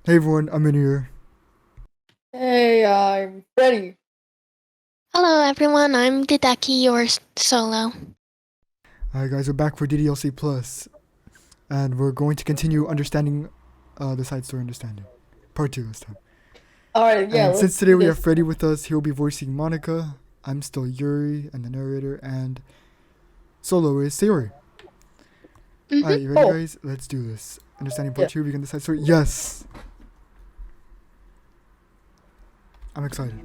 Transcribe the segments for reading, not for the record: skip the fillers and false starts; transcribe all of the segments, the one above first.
Hey everyone, I'm in here. Hey, I'm ready. Hello everyone, I'm the DOKI, your solo. Alright guys, we're back for DDLC Plus. And we're going to continue understanding the side story understanding. Part 2 this time. Alright, yeah, And let's since today do we have this. Freddy with us, he'll be voicing Monika. I'm still Yuri and the narrator, and solo is Sayori. Alright, you ready Oh, guys? Let's do this. Understanding yeah. part 2, begin the side story. Yes! I'm excited.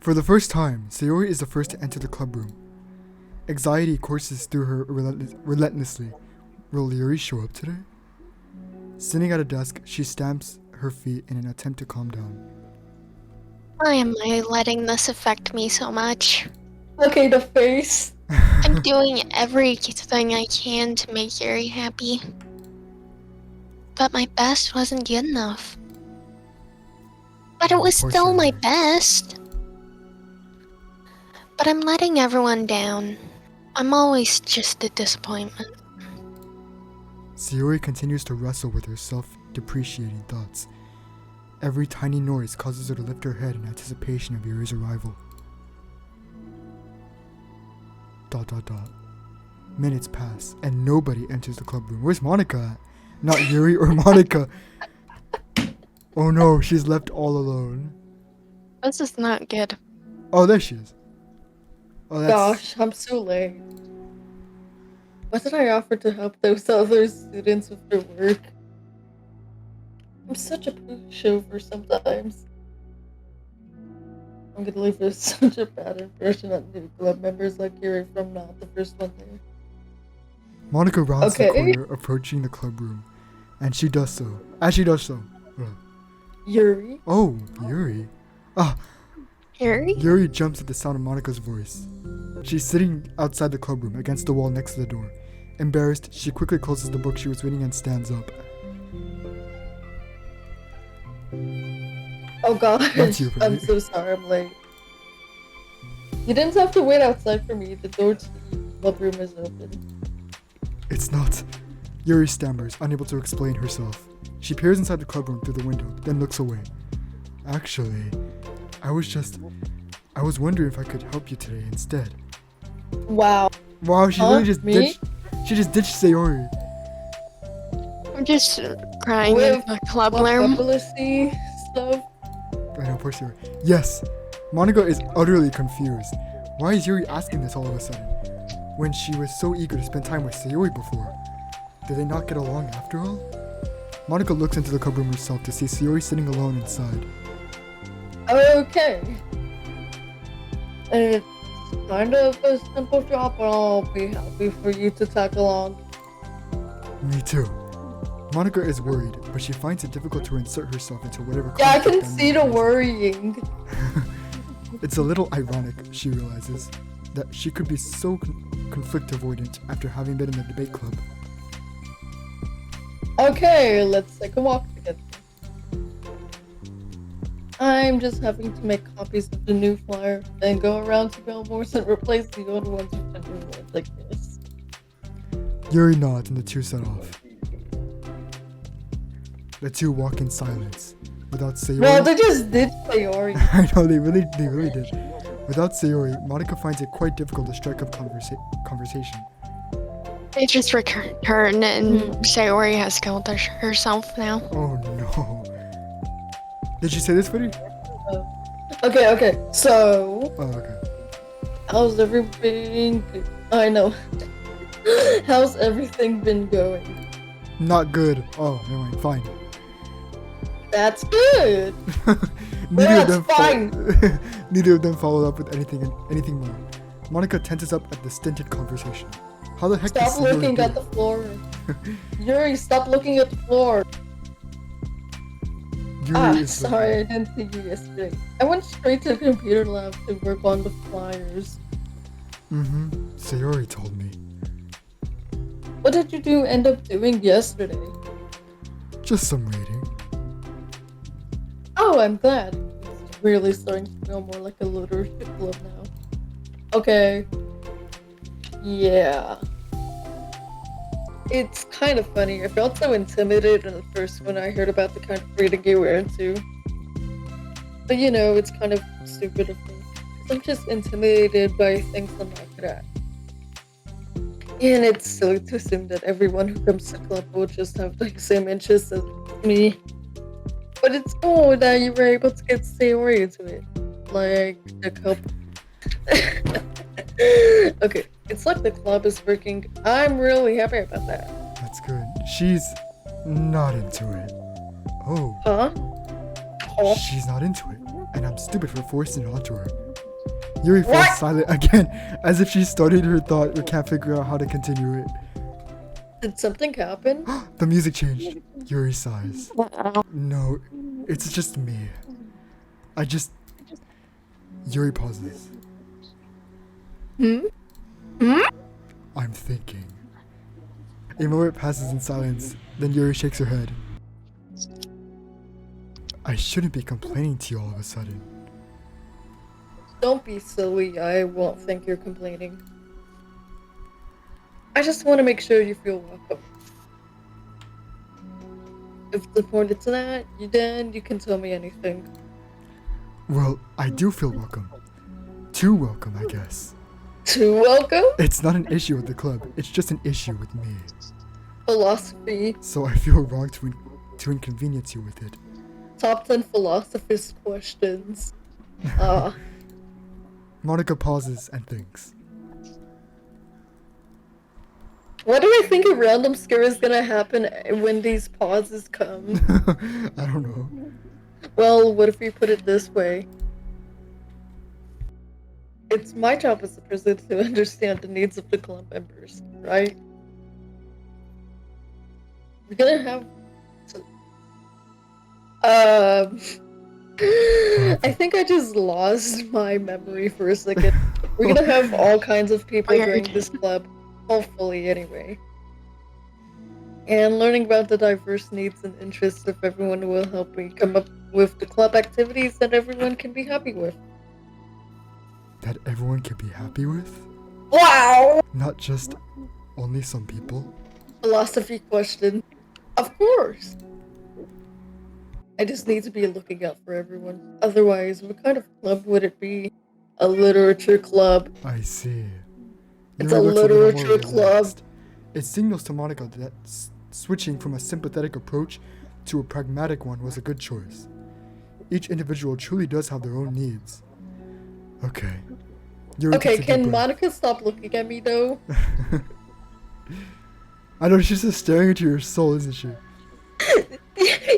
For the first time, Sayori is the first to enter the club room. Anxiety courses through her relentlessly. Will Yuri show up today? Sitting at a desk, she stamps her feet in an attempt to calm down. Why am I letting this affect me so much? Okay, the face. I'm doing everything I can to make Yuri happy. But my best wasn't good enough. But it was Poor still my Sayori. best. But I'm letting everyone down. I'm always just a disappointment. Sayori continues to wrestle with her self-depreciating thoughts. Every tiny noise causes her to lift her head in anticipation of Yuri's arrival. ... Minutes pass, and nobody enters the club room. Where's Monika at? Not Yuri or Monika. Oh no, she's left all alone. This is not good. Oh, there she is. Oh, that's... Gosh, I'm so late. Why did I offer to help those other students with their work? I'm such a pushover sometimes. I'm gonna leave this such a bad impression on new club members like Yuri from not the first one there. Monika rounds the Okay. corner, approaching the club room, and she does so. As she does so... Yuri? Oh, Yuri. Ah, Yuri? Yuri jumps at the sound of Monika's voice. She's sitting outside the club room against the wall next to the door. Embarrassed, she quickly closes the book she was reading and stands up. Oh gosh, That's you, I'm right? so sorry I'm late. You didn't have to wait outside for me. The door to the club room is open. It's not. Yuri stammers, unable to explain herself. She peers inside the club room through the window, then looks away. Actually, I was wondering if I could help you today instead. Wow. Wow, she Huh? really just Me? ditched. She just ditched Sayori. I'm just crying With in the club what room. publicity stuff? I know, poor Sayori. Yes, Monika is utterly confused. Why is Yuri asking this all of a sudden? When she was so eager to spend time with Sayori before. Did they not get along after all? Monika looks into the club room herself to see Sayori sitting alone inside. Okay. It's kind of a simple job, but I'll be happy for you to tag along. Me too. Monika is worried, but she finds it difficult to insert herself into whatever Yeah, I conflict can that see may the arise. worrying. It's a little ironic, she realizes, that she could be so conflict avoidant after having been in the debate club. Okay, let's take a walk together. I'm just having to make copies of the new flyer, then go around to billboards and replace the old ones with the new ones like this. Yuri nods and the two set off. The two walk in silence, without Sayori. No, they just did Sayori. I know, they really did. Without Sayori, Monika finds it quite difficult to strike up conversation. They just return and Sayori has killed herself now. Oh no. Did you say this, Freddy? Okay, so, Oh, okay. how's everything? I know. How's everything been going? Not good. Oh, never mind. Fine. That's good. Neither of them followed up with anything more. Monika tenses up at the stinted conversation. How the heck Stop is Sayori looking at the doing? floor. Yuri, stop looking at the floor. Yuri is Sorry, I didn't see you yesterday. I went straight to the computer lab to work on the flyers. Sayori told me. What did you end up doing yesterday? Just some reading. Oh, I'm glad. It's really starting to feel more like a literature club now. Okay. Yeah. It's kind of funny. I felt so intimidated at first when I heard about the kind of reading you were into. But you know, it's kind of stupid of me. 'Cause I'm just intimidated by things I'm not good at. And it's silly to assume that everyone who comes to club will just have the same interests as me. But it's cool that you were able to get Sayori into it. Like, the couple. Okay, it's like the club is working. I'm really happy about that. That's good. She's not into it. Oh, Huh? Oh. she's not into it. And I'm stupid for forcing it onto her. Yuri falls What? silent again, as if she started her thought but can't figure out how to continue it. Did something happen? The music changed. Yuri sighs. No, it's just me. Yuri pauses. Hmm? I'm thinking. A moment passes in silence, then Yuri shakes her head. I shouldn't be complaining to you all of a sudden. Don't be silly. I won't think you're complaining. I just want to make sure you feel welcome. If it's important to that, then you can tell me anything. Well, I do feel welcome. Too welcome, I guess. Too welcome? It's not an issue with the club, it's just an issue with me. Philosophy. So I feel wrong to inconvenience you with it. Top 10 philosophers questions. Monika pauses and thinks. What do I think a random scare is gonna happen when these pauses come? I don't know. Well, what if we put it this way? It's my job as the president to understand the needs of the club members, right? We're gonna have to... I think I just lost my memory for a second. We're gonna have all kinds of people Weird. join this club, hopefully anyway. And learning about the diverse needs and interests of everyone will help me come up with the club activities that everyone can be happy with. That everyone can be happy with? Wow! Not just only some people? Philosophy question. Of course! I just need to be looking out for everyone. Otherwise, what kind of club would it be? A literature club. I see. It's Yuri a looks little more literature club. relaxed. It signals to Monika that switching from a sympathetic approach to a pragmatic one was a good choice. Each individual truly does have their own needs. Okay. Yuri Okay, takes a deep can breath. Monica stop looking at me though? I know, she's just staring into your soul, isn't she?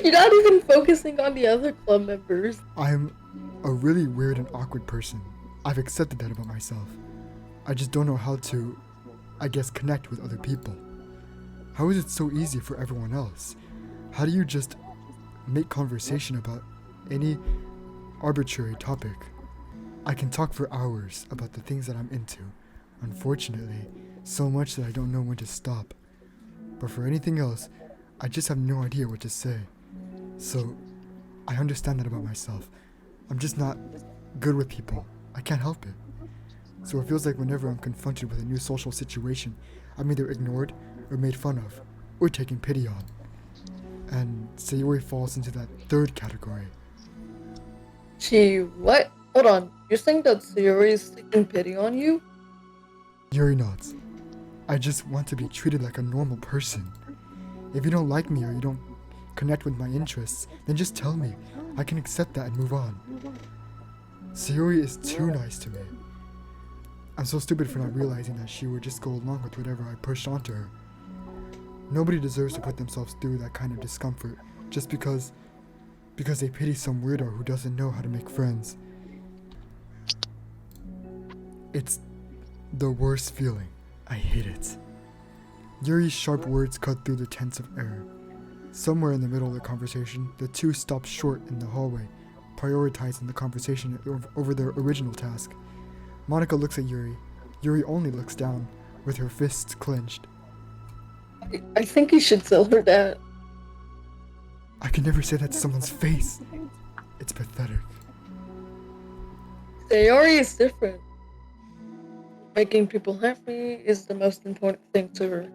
You're not even focusing on the other club members. I'm a really weird and awkward person. I've accepted that about myself. I just don't know how to, I guess, connect with other people. How is it so easy for everyone else? How do you just make conversation about any arbitrary topic? I can talk for hours about the things that I'm into. Unfortunately, so much that I don't know when to stop. But for anything else, I just have no idea what to say. So, I understand that about myself. I'm just not good with people. I can't help it. So it feels like whenever I'm confronted with a new social situation, I'm either ignored or made fun of, or taken pity on. And Sayori falls into that third category. Gee, what? Hold on. You're saying that Sayori is taking pity on you? Yuri nods. I just want to be treated like a normal person. If you don't like me or you don't connect with my interests, then just tell me. I can accept that and move on. Sayori is too nice to me. I'm so stupid for not realizing that she would just go along with whatever I pushed onto her. Nobody deserves to put themselves through that kind of discomfort just because they pity some weirdo who doesn't know how to make friends. It's the worst feeling. I hate it. Yuri's sharp words cut through the tense of air. Somewhere in the middle of the conversation, the two stop short in the hallway, prioritizing the conversation over their original task. Monika looks at Yuri. Yuri only looks down, with her fists clenched. I think you should tell her that. I can never say that to someone's face. It's pathetic. Sayori is different. Making people happy is the most important thing to her.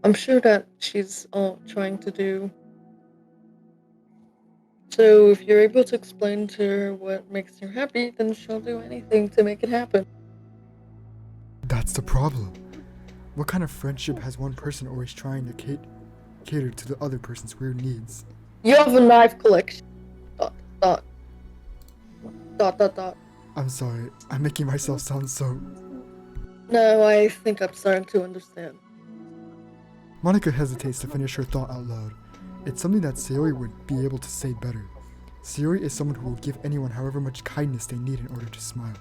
I'm sure that she's trying to do. So if you're able to explain to her what makes her happy, then she'll do anything to make it happen. That's the problem. What kind of friendship has one person always trying to cater to the other person's weird needs? You have a knife collection. Dot, dot. Dot, dot, dot. I'm sorry, I'm making myself sound so... No, I think I'm starting to understand. Monika hesitates to finish her thought out loud. It's something that Sayori would be able to say better. Sayori is someone who will give anyone however much kindness they need in order to smile.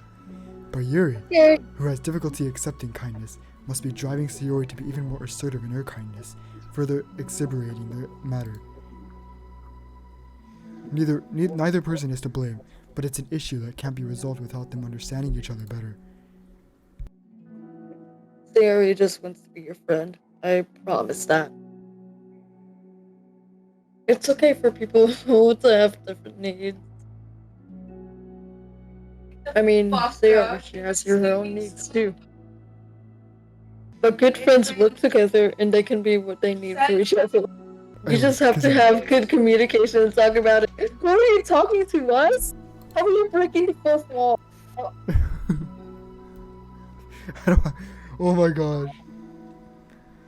But Yuri, Yeah. who has difficulty accepting kindness, must be driving Sayori to be even more assertive in her kindness, further exacerbating the matter. Neither person is to blame, but it's an issue that can't be resolved without them understanding each other better. Sayori just wants to be your friend. I promise that. It's okay for people to have different needs. I mean, Sayori, she has her own needs too. But good friends work together and they can be what they need for each other. You just have to have good communication and talk about it. Who are you talking to, us? How are you breaking the fourth wall? Oh my gosh.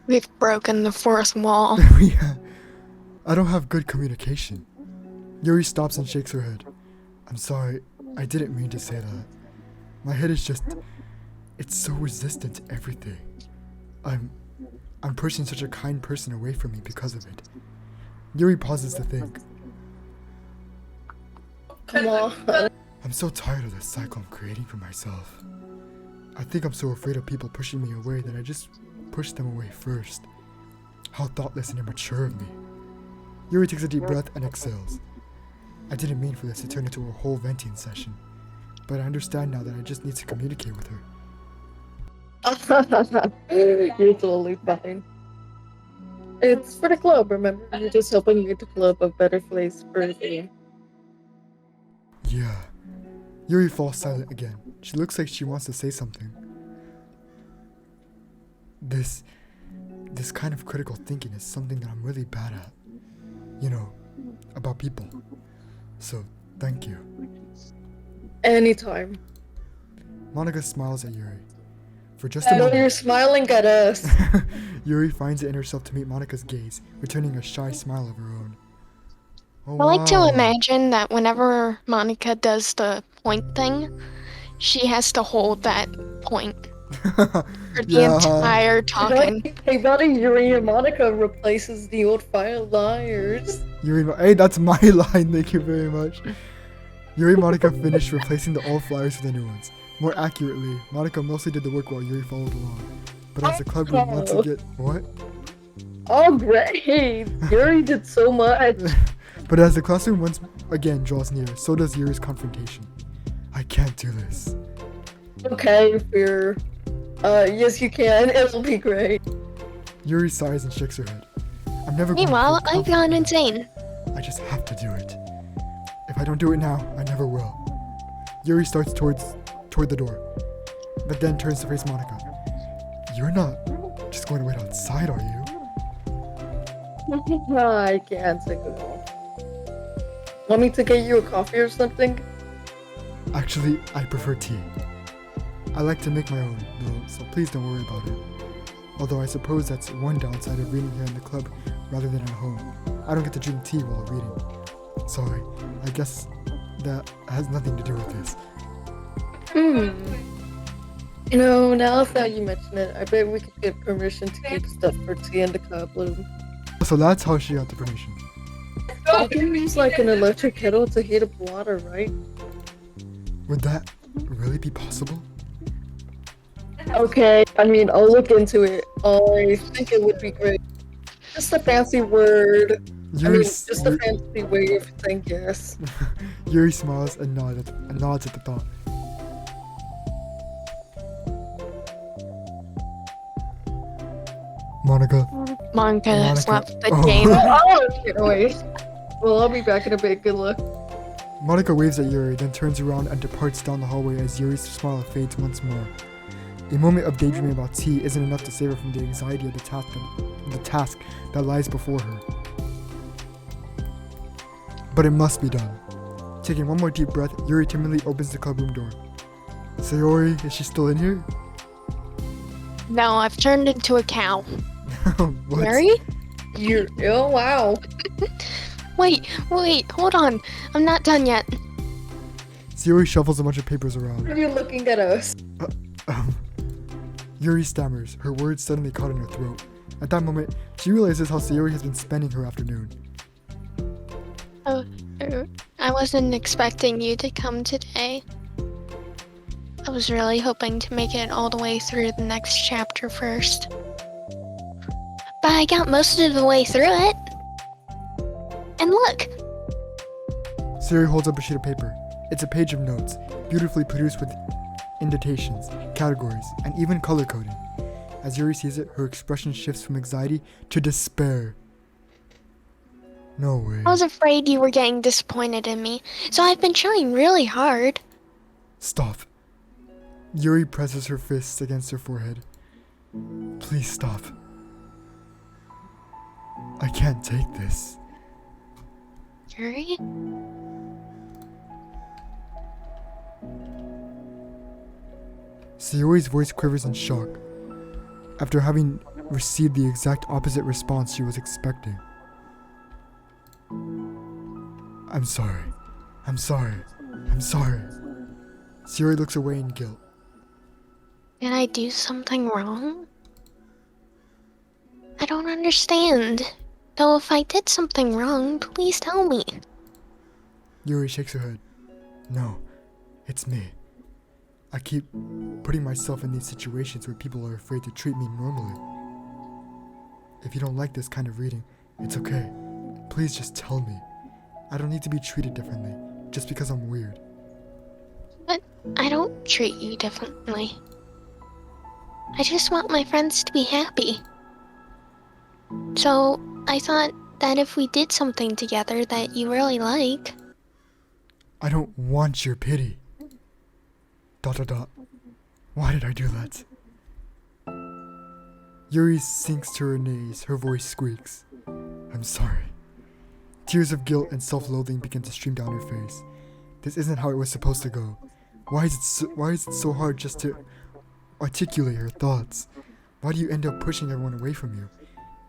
We've broken the fourth wall. Yeah. I don't have good communication. Yuri stops and shakes her head. I'm sorry, I didn't mean to say that. My head is just... It's so resistant to everything. I'm pushing such a kind person away from me because of it. Yuri pauses to think. Come on. I'm so tired of this cycle I'm creating for myself. I think I'm so afraid of people pushing me away that I just push them away first. How thoughtless and immature of me. Yuri takes a deep breath and exhales. I didn't mean for this to turn into a whole venting session, but I understand now that I just need to communicate with her. You're totally fine. It's for the club, remember? You're just helping make the club a better place for you. Yeah. Yuri falls silent again. She looks like she wants to say something. This kind of critical thinking is something that I'm really bad at. You know, about people. So, thank you. Anytime. Monika smiles at Yuri. For just I a know moment, you're smiling at us. Yuri finds it in herself to meet Monika's gaze, returning a shy smile of her own. Oh, I like to wow. imagine that whenever Monika does the point thing, she has to hold that point for the Yeah. entire talking. Hey buddy, Yuri and Monika replaces the old fire liars. Yuri, hey, that's my line, thank you very much. Yuri and Monika finished replacing the old flyers with the new ones. More accurately, Monika mostly did the work while Yuri followed along. But as the club group once again... What? Oh great! Yuri did so much. But as the classroom once again draws near, so does Yuri's confrontation. I can't do this. Okay, fear. Yes you can. It'll be great. Yuri sighs and shakes her head. I'm never going to Meanwhile, feel I've gone confident. insane. I just have to do it. If I don't do it now, I never will. Yuri starts toward the door, but then turns to face Monika. You're not just going to wait outside, are you? I can't take it off. Want me to get you a coffee or something? Actually, I prefer tea. I like to make my own, though, so please don't worry about it. Although I suppose that's one downside of reading here in the club rather than at home. I don't get to drink tea while reading. Sorry, I guess that has nothing to do with this. You know, now that you mention it, I bet we could get permission to keep stuff for tea in the club room. So that's how she got the permission. You can use like an electric kettle to heat up water, right? Would that really be possible? Okay, I mean, I'll look into it. I think it would be great. Just a fancy word. Just a fancy way of saying yes. Yuri smiles and nods at the thought. Monika. Monika has Monika. left the Oh. game. Oh, wait. Well, I'll be back in a bit. Good luck. Monika waves at Yuri, then turns around and departs down the hallway as Yuri's smile fades once more. A moment of daydreaming about tea isn't enough to save her from the anxiety of the task the task that lies before her. But it must be done. Taking one more deep breath, Yuri timidly opens the clubroom door. Sayori, is she still in here? No, I've turned into a cow. What? Yuri? Oh wow. Wait, hold on. I'm not done yet. Sayori shuffles a bunch of papers around. Are you looking at us? Yuri stammers, her words suddenly caught in her throat. At that moment, she realizes how Sayori has been spending her afternoon. I wasn't expecting you to come today. I was really hoping to make it all the way through the next chapter first. But I got most of the way through it. And look! Sayori holds up a sheet of paper. It's a page of notes, beautifully produced with indentations, categories, and even color coding. As Yuri sees it, her expression shifts from anxiety to despair. No way. I was afraid you were getting disappointed in me, so I've been trying really hard. Stop. Yuri presses her fists against her forehead. Please stop. I can't take this. Yuri? Sayori's voice quivers in shock, after having received the exact opposite response she was expecting. I'm sorry. Sayori looks away in guilt. Did I do something wrong? I don't understand. Though if I did something wrong, please tell me. Yuri shakes her head. No, it's me. I keep putting myself in these situations where people are afraid to treat me normally. If you don't like this kind of reading, it's okay. Please just tell me. I don't need to be treated differently, just because I'm weird. But I don't treat you differently. I just want my friends to be happy. So, I thought that if we did something together that you really like... I don't want your pity. ... Why did I do that? Yuri sinks to her knees, her voice squeaks. I'm sorry. Tears of guilt and self-loathing begin to stream down her face. This isn't how it was supposed to go. Why is it so hard just to articulate her thoughts? Why do you end up pushing everyone away from you?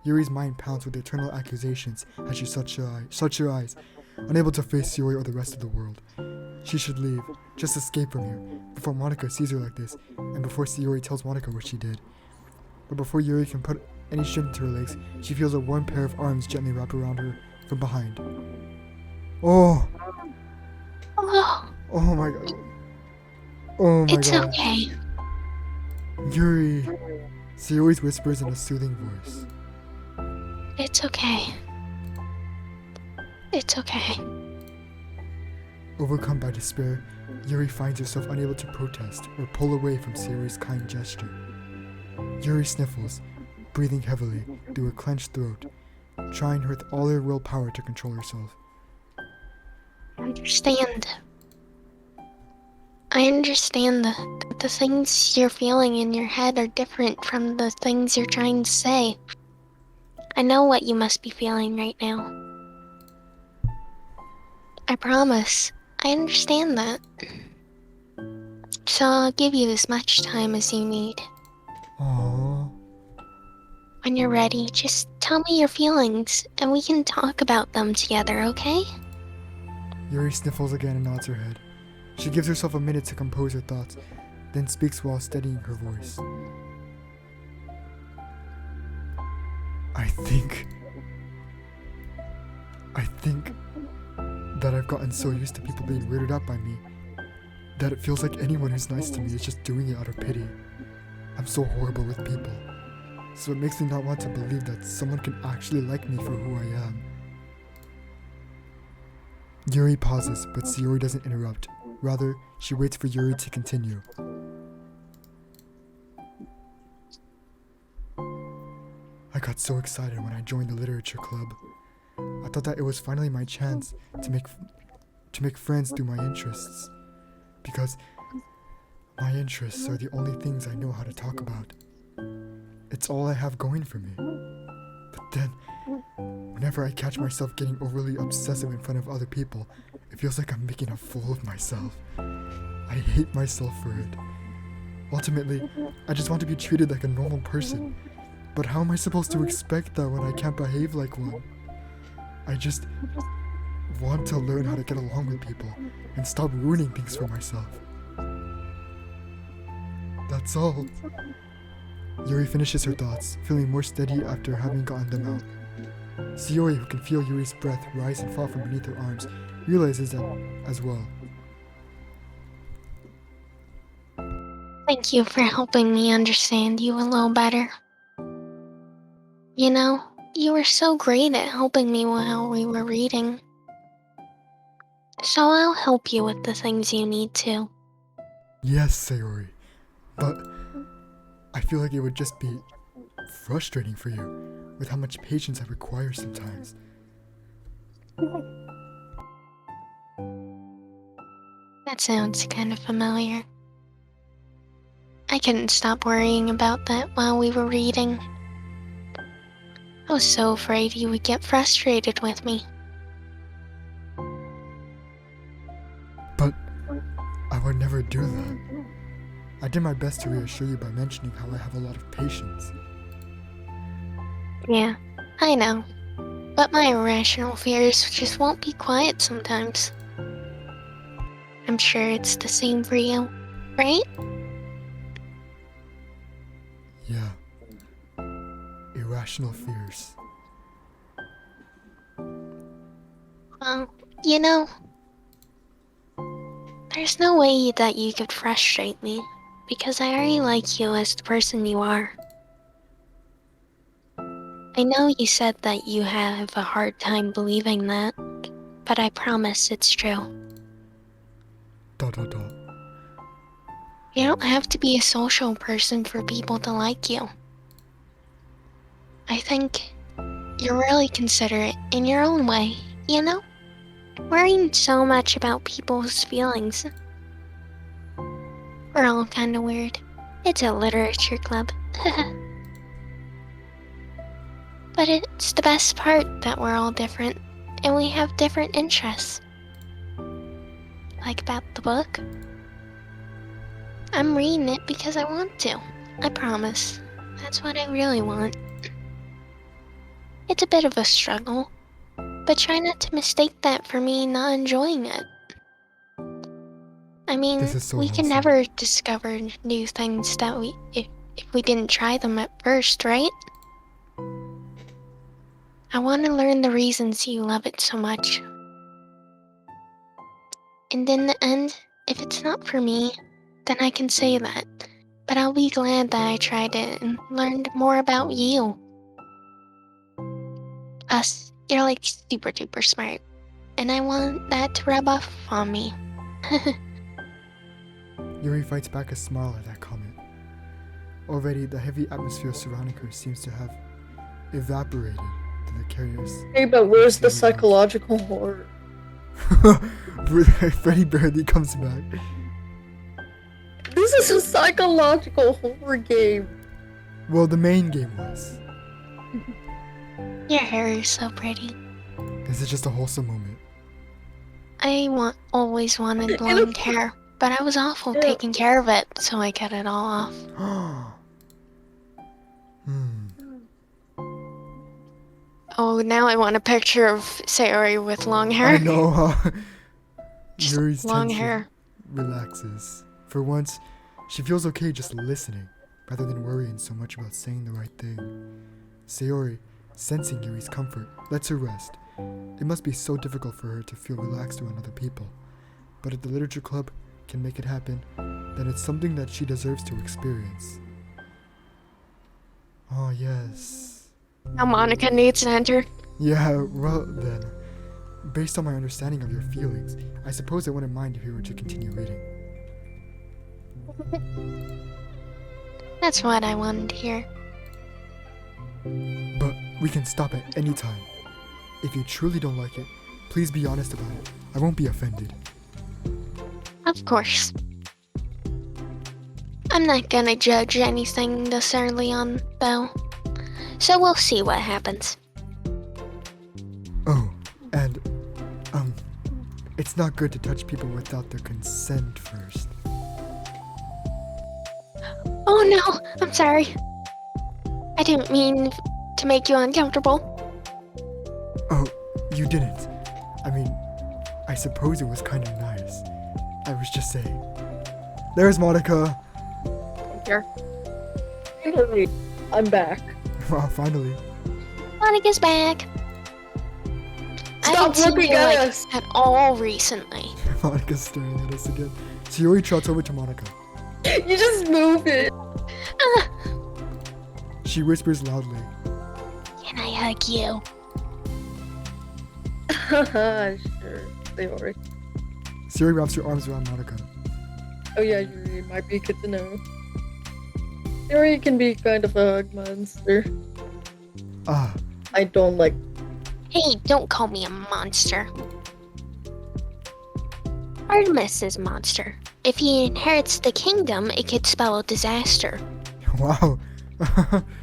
Yuri's mind pounds with eternal accusations as she shuts her eyes, unable to face Yuri or the rest of the world. She should leave, just escape from here, before Monika sees her like this, and before Yuri tells Monika what she did. But before Yuri can put any strength into her legs, she feels a warm pair of arms gently wrap around her from behind. Oh! Oh, Oh my god. Oh my it's god. okay. Yuri. Sayori whispers in a soothing voice. It's okay. It's okay. Overcome by despair, Yuri finds herself unable to protest or pull away from Sayori's kind gesture. Yuri sniffles, breathing heavily through her clenched throat, trying with all her willpower to control herself. I understand. I understand that the things you're feeling in your head are different from the things you're trying to say. I know what you must be feeling right now. I promise. I understand that. So I'll give you as much time as you need. Aww. When you're ready, just tell me your feelings, and we can talk about them together, okay? Yuri sniffles again and nods her head. She gives herself a minute to compose her thoughts, then speaks while steadying her voice. I think that I've gotten so used to people being weirded out by me that it feels like anyone who's nice to me is just doing it out of pity. I'm so horrible with people, so it makes me not want to believe that someone can actually like me for who I am. Yuri pauses, but Sayori doesn't interrupt. Rather, she waits for Yuri to continue. I got so excited when I joined the literature club. I thought that it was finally my chance to make friends through my interests. Because my interests are the only things I know how to talk about. It's all I have going for me. then, whenever I catch myself getting overly obsessive in front of other people, it feels like I'm making a fool of myself. I hate myself for it. Ultimately, I just want to be treated like a normal person. But how am I supposed to expect that when I can't behave like one? I just want to learn how to get along with people and stop ruining things for myself. That's all. Yuri finishes her thoughts, feeling more steady after having gotten them out. Sayori, who can feel Yuri's breath rise and fall from beneath her arms, realizes that as well. Thank you for helping me understand you a little better. You know, you were so great at helping me while we were reading. So I'll help you with the things you need to. Yes, Sayori, but I feel like it would just be frustrating for you with how much patience I require sometimes. That sounds kind of familiar. I couldn't stop worrying about that while we were reading. I was so afraid you would get frustrated with me. But I would never do that. I did my best to reassure you by mentioning how I have a lot of patience. Yeah, I know. But my irrational fears just won't be quiet sometimes. I'm sure it's the same for you, right? Yeah. Irrational fears. Well, you know, there's no way that you could frustrate me, because I already like you as the person you are. I know you said that you have a hard time believing that, but I promise it's true. ... You don't have to be a social person for people to like you. I think you're really considerate in your own way, you know? Worrying so much about people's feelings. We're all kinda weird. It's a literature club. But it's the best part that we're all different, and we have different interests. Like about the book? I'm reading it because I want to. I promise. That's what I really want. It's a bit of a struggle, but try not to mistake that for me not enjoying it. I mean, This is so we can awesome. never discover new things that if we didn't try them at first, right? I want to learn the reasons you love it so much. And in the end, if it's not for me, then I can say that. But I'll be glad that I tried it and learned more about you. You're like super duper smart. And I want that to rub off on me. Yuri fights back a smile at that comment. Already, the heavy atmosphere surrounding her seems to have evaporated to the carriers. Hey, but where's the psychological horror? Freddy barely comes back. This is a psychological horror game. Well, the main game was. Your hair is so pretty. This is just a wholesome moment. I always wanted long hair, but I was awful taking care of it, so I cut it all off. Oh, now I want a picture of Sayori with long hair. I know, huh? Just Yuri's long tension hair. relaxes. For once, she feels okay just listening, rather than worrying so much about saying the right thing. Sayori, sensing Yuri's comfort, lets her rest. It must be so difficult for her to feel relaxed around other people. But if the literature club can make it happen, then it's something that she deserves to experience. Oh, yes. Now Monika needs to enter. Yeah, well then. Based on my understanding of your feelings, I suppose I wouldn't mind if you were to continue reading. That's what I wanted to hear. But we can stop at any time. If you truly don't like it, please be honest about it. I won't be offended. Of course. I'm not gonna judge anything this early on, though. So we'll see what happens. It's not good to touch people without their consent first. Oh no, I'm sorry. I didn't mean to make you uncomfortable. Oh, you didn't. I mean, I suppose it was kind of nice. I was just saying. There's Monika. Here. Finally, I'm back. Wow, finally. Monika's back. I Stop haven't seen looking you at like us. at all recently. Monika's staring at us again. Sayori trots over to Monika. You just move it. Ah, She whispers loudly. can I hug you? Haha, sure. Sayori. Sayori wraps her arms around Monika. Oh yeah, Yuri, might be good to know. Yuri can be kind of a hug monster. Ah, I don't like. Hey, don't call me a monster. Artemis is monster. If he inherits the kingdom, it could spell disaster. wow.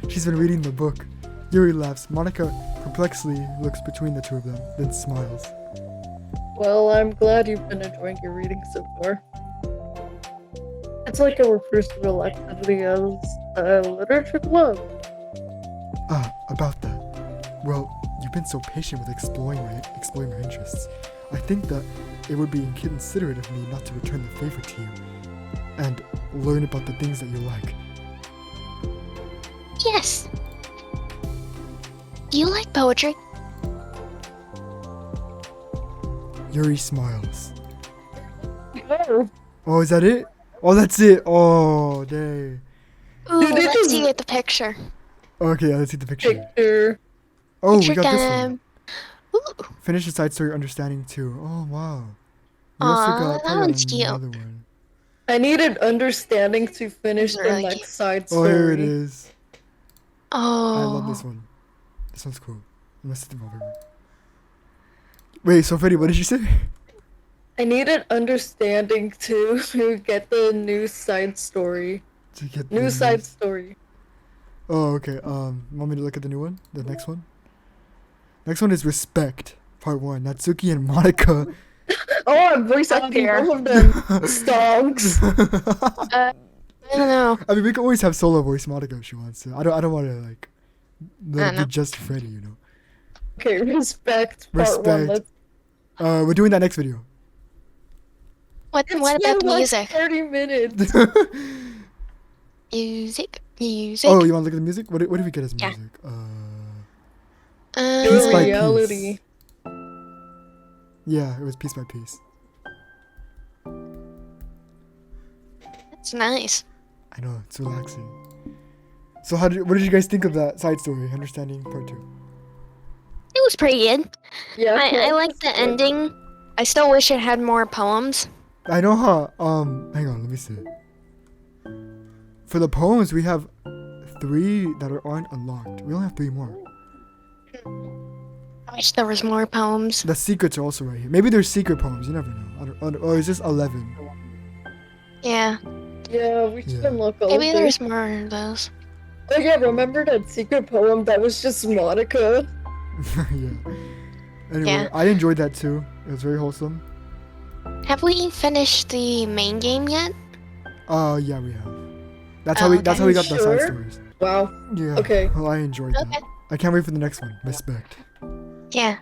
She's been reading the book. Yuri laughs. Monika perplexedly looks between the two of them, then smiles. Well, I'm glad you've been enjoying your reading so far. It's like our first real activity as literature club. Ah, about that. Well, you've been so patient with exploring my interests. I think that it would be inconsiderate of me not to return the favor to you and learn about the things that you like. Yes. Do you like poetry? Yuri smiles. Oh, Oh, is that it? Oh, that's it. Oh, dang. Ooh, Dude, they let's just- see the picture. Okay, yeah, let's see the picture. picture. Oh, Picture we got this time. one. Ooh, Finish the side story understanding too. Oh, wow. We also Aw, got that probably one's cute. another one. I needed understanding to finish These are the really next side Oh, story. here it is. oh. I love this one. This one's cool. I'm gonna sit them over. Wait, so Freddie, what did you say? I needed understanding to get the new side story. To get New the side news. story. Oh, okay. Want me to look at the new one? The next one? Next one is Respect, Part 1. Natsuki and Monika. Oh, I'm voice acting dear. both of them. Stonks. I don't know. I mean, we can always have solo voice Monika if she wants to. I don't want to, like, let it know. be just Freddie, you know. Okay, respect. Part one. Respect. Let's. We're doing that next video. What It's about been the like music? 30 minutes. Music. Oh, you want to look at the music? What did we get as Yeah. music? Uh, Piece by reality. piece. Yeah, it was piece by piece. That's nice. I know, it's relaxing. So what did you guys think of that side story, Understanding Part 2? It was pretty good. Yeah. I like the ending. I still wish it had more poems. I know how, hang on, let me see. For the poems, we have 3 that aren't unlocked. We only have 3 more. I wish there was more poems. The secrets are also right here. Maybe there's secret poems, you never know. Or is this 11? Yeah, Yeah, we should Yeah. unlock all maybe of there's this. more of those. Oh yeah, remember that secret poem that was just Monica? Yeah. Anyway, Yeah. I enjoyed that too. It was very wholesome. Have we finished the main game yet? Yeah, we have. That's Oh, how we okay. got the side Sure. stories. Wow. Yeah. Okay. Well, I enjoyed Okay. that. I can't wait for the next one. Respect. Yeah,